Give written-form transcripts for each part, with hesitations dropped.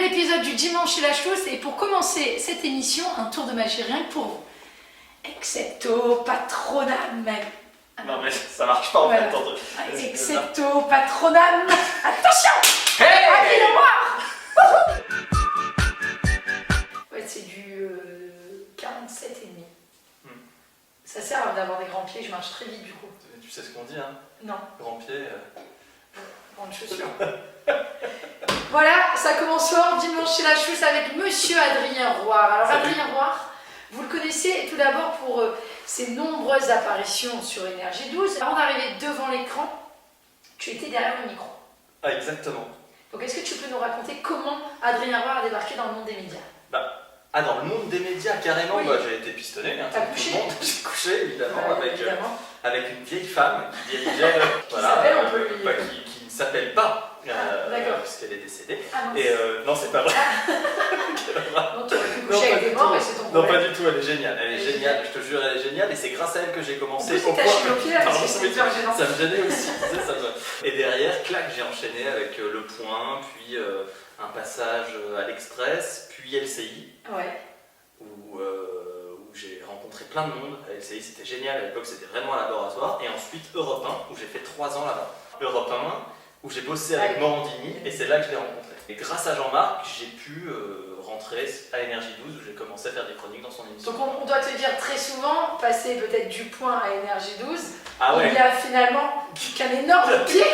nouvel épisode du Dimanche chez la Chousse et pour commencer cette émission, un tour de magie rien que pour vous. Excepto patronam. Non mais ça marche pas en Voilà. fait. Excepto patronam. Attention. Hey Allez, au revoir. Ouais, c'est du 47,5. Ça sert d'avoir des grands pieds, je marche très vite du coup. Tu sais ce qu'on dit, hein? Non, Grand pied. grande chaussure. Voilà, ça commence fort, Dimanche chez la Chousse avec Monsieur Adrien Roire. Alors Salut. Adrien Roire, vous le connaissez tout d'abord pour ses nombreuses apparitions sur Énergie 12. Avant d'arriver devant l'écran, tu étais derrière le micro. Ah exactement. Donc est-ce que tu peux nous raconter comment Adrien Roire a débarqué dans le monde des médias? Dans le monde des médias carrément, Oui. j'ai été pistonné. Hein, T'as comme couché? tout le monde. J'ai couché évidemment, Ouais, évidemment. avec une vieille femme qui dirigeait, s'appelle, on peut lui- qui ne s'appelle pas, d'accord. puisqu'elle est décédée. Ah non, Et non, c'est pas vrai. non tu aurais pu Non, coucher pas avec des du morts, tout. mais c'est ton Non, problème. pas du tout, elle est géniale. Elle est Elle est géniale, je te jure, elle est géniale. Et c'est grâce à elle que j'ai On commencé peut se cacher nos pieds là, parce que c'est hyper gênant. Ça me gênait aussi, tu sais, ça me... Et derrière, clac, j'ai enchaîné avec Le Point, puis un passage à l'Express, puis LCI, Ouais. où j'ai rencontré plein de monde. À LCI, c'était génial, à l'époque, c'était vraiment un laboratoire. Et ensuite, Europe 1, où j'ai fait 3 ans là-bas. Europe 1, où j'ai bossé avec Morandini, et c'est là que je l'ai rencontré. Et grâce à Jean-Marc, j'ai pu rentrer à Énergie 12, où j'ai commencé à faire des chroniques dans son émission. Donc on doit te dire très souvent, passer peut-être du Point à Énergie 12, Ah ouais, il y a finalement qu'un énorme pied.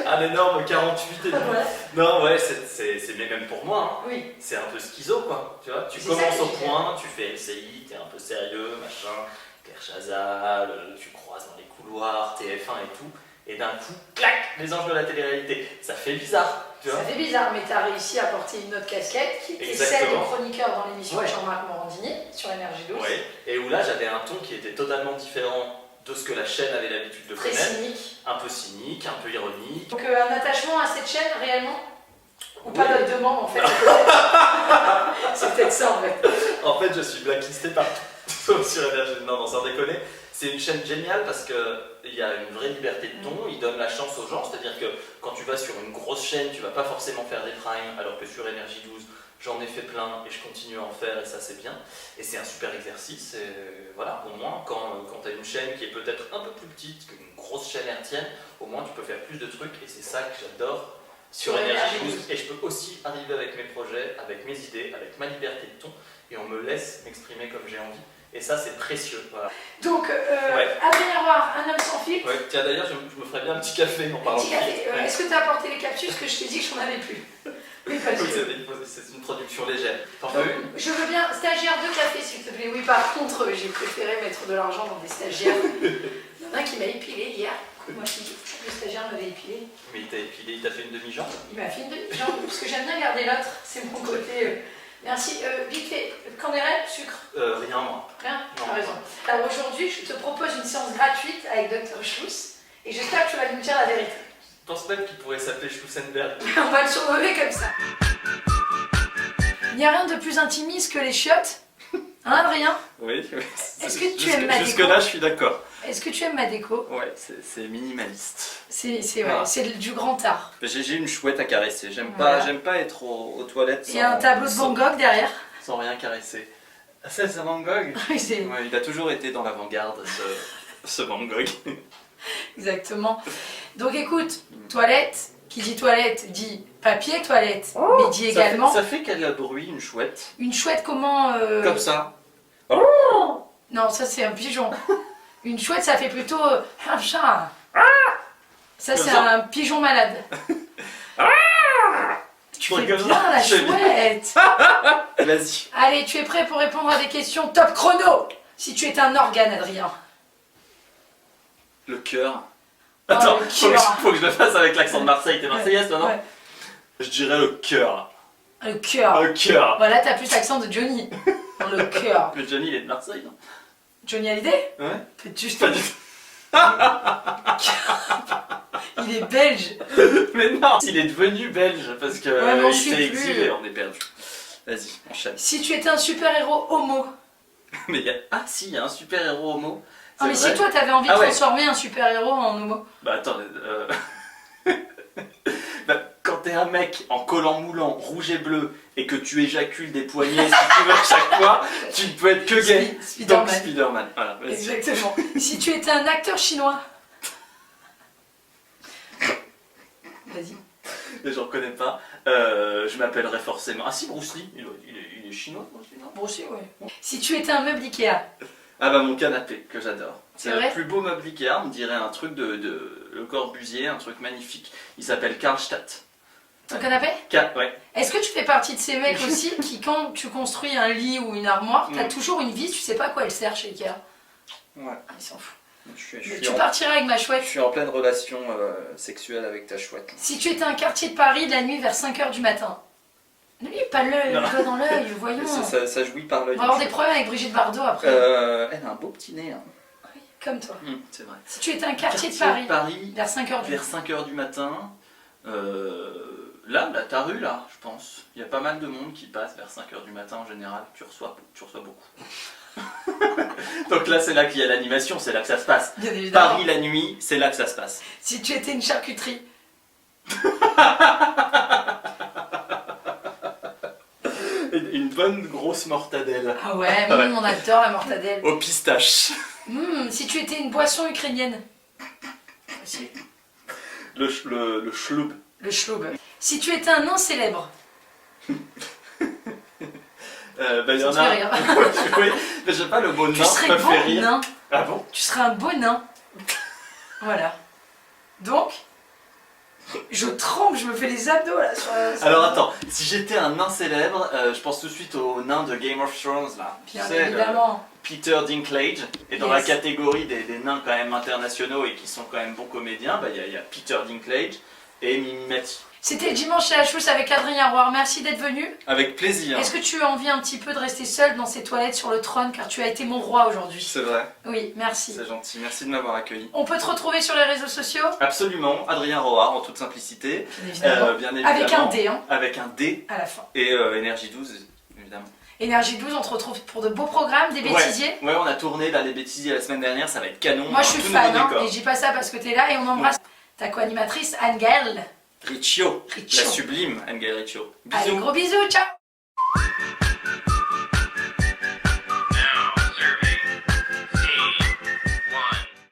un énorme 48 et demi. Ouais. Non, ouais, c'est mais même pour moi, hein. Oui, C'est un peu schizo, quoi. Tu vois, tu C'est ça commences que au je Point, tu fais LCI, t'es un peu sérieux, machin, Claire Chazal, tu croises dans les couloirs, TF1 et tout, et d'un coup, clac, les anges de la télé-réalité. Ça fait bizarre, tu vois. ça fait bizarre, mais tu as réussi à porter une autre casquette qui était celle Exactement. de chroniqueur dans l'émission Ouais. avec Jean-Marc Morandini sur Énergie 12. Ouais. Et où là, j'avais un ton qui était totalement différent de ce que la chaîne avait l'habitude de Très connaître. cynique. Un peu cynique, un peu ironique. Donc un attachement à cette chaîne réellement? Ou pas Oui. notre demande en fait? C'est peut-être ça en fait. En fait, je suis blacklisté partout, sauf sur Énergie. Non, sans déconner. C'est une chaîne géniale parce qu'il y a une vraie liberté de ton, il donne la chance aux gens, c'est-à-dire que quand tu vas sur une grosse chaîne, tu vas pas forcément faire des primes, alors que sur Énergie 12, j'en ai fait plein et je continue à en faire et ça c'est bien. Et c'est un super exercice, et voilà, au moins quand tu as une chaîne qui est peut-être un peu plus petite qu'une grosse chaîne hertzienne, au moins tu peux faire plus de trucs et c'est ça que j'adore sur Énergie 12. Et je peux aussi arriver avec mes projets, avec mes idées, avec ma liberté de ton et on me laisse m'exprimer comme j'ai envie. Et ça, c'est précieux. Voilà. Donc Ouais. Adrien Roire, un homme sans filtre. Ouais. Tiens, d'ailleurs, je me ferais bien un petit café en parlant Petit de café. filtre. Ouais. Est-ce que tu as apporté les capsules? Parce que je t'ai dit que j'en avais plus. Oui, parce Oui, que... c'est une production légère. T'en Donc, veux une? je veux bien stagiaire de café s'il te plaît. Oui, par contre, j'ai préféré mettre de l'argent dans des stagiaires. Il y en a un qui m'a épilé hier. Moi, je dis, le stagiaire m'avait épilé. Mais il t'a épilé, il t'a fait une demi-jambe? Il m'a fait une demi-jambe parce que j'aime bien garder l'autre. C'est mon côté. Merci. Vite fait, candérel, sucre, Rien, moi. rien. Non. Tu as raison. Alors aujourd'hui, je te propose une séance gratuite avec Dr Schluss et j'espère que tu vas nous dire la vérité. Je pense même qu'il pourrait s'appeler Schlussenberg. On va le surnommer comme ça. Il n'y a rien de plus intimiste que les chiottes. Hein, Adrien? Oui. Est-ce que tu aimes ma déco? Jusque-là, je suis d'accord. Est-ce que tu aimes ma déco? Ouais, c'est minimaliste. C'est Ah. du grand art. J'ai une chouette à caresser. Voilà. J'aime pas être aux toilettes Il y a un tableau de Van Gogh derrière. sans rien caresser. Ah, ça, c'est Van Gogh? Oui, c'est Ouais, il a toujours été dans l'avant-garde, ce Van Gogh. exactement. Donc écoute, toilette, qui dit toilette dit papier toilette, mais dit également Ça fait quel bruit, une chouette? une chouette comment Comme ça. Non, ça c'est un pigeon. Une chouette, ça fait plutôt un chat. Ça c'est Comme ça. un pigeon malade. Tu fais Comme bien ça, la je fais bien. chouette. Vas-y. Allez, tu es prêt pour répondre à des questions top chrono? Si tu es un organe, Adrien. Le cœur. Oh, Attends, le faut que je le fasse avec l'accent de Marseille. T'es marseillaise, toi, non? Ouais. Je dirais le cœur. Le cœur. Le cœur. Voilà, t'as plus l'accent de Johnny. Dans le cœur. Mais Johnny, il est de Marseille, non? Johnny Hallyday? Ouais. Faites juste. Pas du tout. Il est belge. Mais non, il est devenu belge parce que Ouais, mais on il suit s'est plus. exilé, on est perdu. Vas-y, enchaîne. Si tu étais un super-héros homo. Mais il y a... Ah si, il y a un super-héros homo. Ah, mais C'est vrai. si toi t'avais envie de Ah ouais. transformer un super-héros en homo. Bah attends, quand t'es un mec en collant moulant, rouge et bleu, et que tu éjacules des poignets si tu veux à chaque fois, tu ne peux être que gay. Spider-Man. Donc Spider-Man. Voilà, vas-y. Exactement. Si tu étais un acteur chinois. Vas-y. Mais je reconnais pas. Je m'appellerais forcément. Ah si, Bruce Lee, il est chinois, Bruce Lee, non? Bon, si, ouais. Si tu étais un meuble Ikea. Ah bah mon canapé, que j'adore. C'est C'est vrai le plus beau meuble Ikea, on dirait un truc de Le Corbusier, un truc magnifique. Il s'appelle Karlstadt. Ton canapé? Ouais. Est-ce que tu fais partie de ces mecs aussi qui, quand tu construis un lit ou une armoire, t'as toujours une vis, tu sais pas à quoi elle sert chez Ikea? Ouais. Ah, ils s'en foutent. Je Tu partiras avec ma chouette. suis en pleine relation sexuelle avec ta chouette. Si tu étais un quartier de Paris de la nuit vers 5h du matin. Ne lui pas l'œil, Non. le doigt dans l'œil, voyons. Ça jouit par l'œil. On va avoir des problèmes avec Brigitte Bardot après. Elle a un beau petit nez. Hein. Oui, comme toi. C'est vrai. Si tu étais un quartier de Paris vers 5h du vers matin. 5h du matin. Là, ta rue, là, je pense. Il y a pas mal de monde qui passe vers 5h du matin en général. Tu reçois beaucoup. Donc là, c'est là qu'il y a l'animation, c'est là que ça se passe. Bien évidemment. Paris la nuit, c'est là que ça se passe. Si tu étais une charcuterie. Une bonne grosse mortadelle. Ah ouais, on adore la mortadelle. Au pistache. Si tu étais une boisson ukrainienne. Aussi. Le schloub. Le schloub. Si tu étais un nain célèbre. Il y en Ça te a. fait rire. Oui, mais je sais pas, le mot Tu nain serais me beau fait rire. nain. Ah bon? Tu serais un beau nain. Voilà. Donc, je tremble, je me fais les abdos là sur la... Alors attends, si j'étais un nain célèbre, je pense tout de suite au nain de Game of Thrones là. Bien Tu sais, évidemment. Peter Dinklage. Et dans Yes. la catégorie des nains quand même internationaux et qui sont quand même bons comédiens, il y a Peter Dinklage et Mimi Mati. C'était Dimanche chez Achous avec Adrien Roire. Merci d'être venu. Avec plaisir. Est-ce que tu as envie un petit peu de rester seul dans ces toilettes sur le trône car tu as été mon roi aujourd'hui? C'est vrai, Oui, merci. c'est gentil. Merci de m'avoir accueilli. On peut te retrouver sur les réseaux sociaux? Absolument, Adrien Roard en toute simplicité. Bien évidemment. Bien évidemment. Avec un D hein, Avec un D à la fin. et Énergie 12 évidemment. Énergie 12, on te retrouve pour de beaux programmes, des bêtisiers. Ouais, on a tourné là les bêtisiers la semaine dernière, ça va être canon. Moi je suis tout fan nouveau hein, décor. et je dis pas ça parce que t'es là et on embrasse ta co-animatrice Anne-Gaëlle. Riccio, Riccio. la sublime Anne-Gaëlle Riccio. Allez, Bisous. gros bisous, ciao.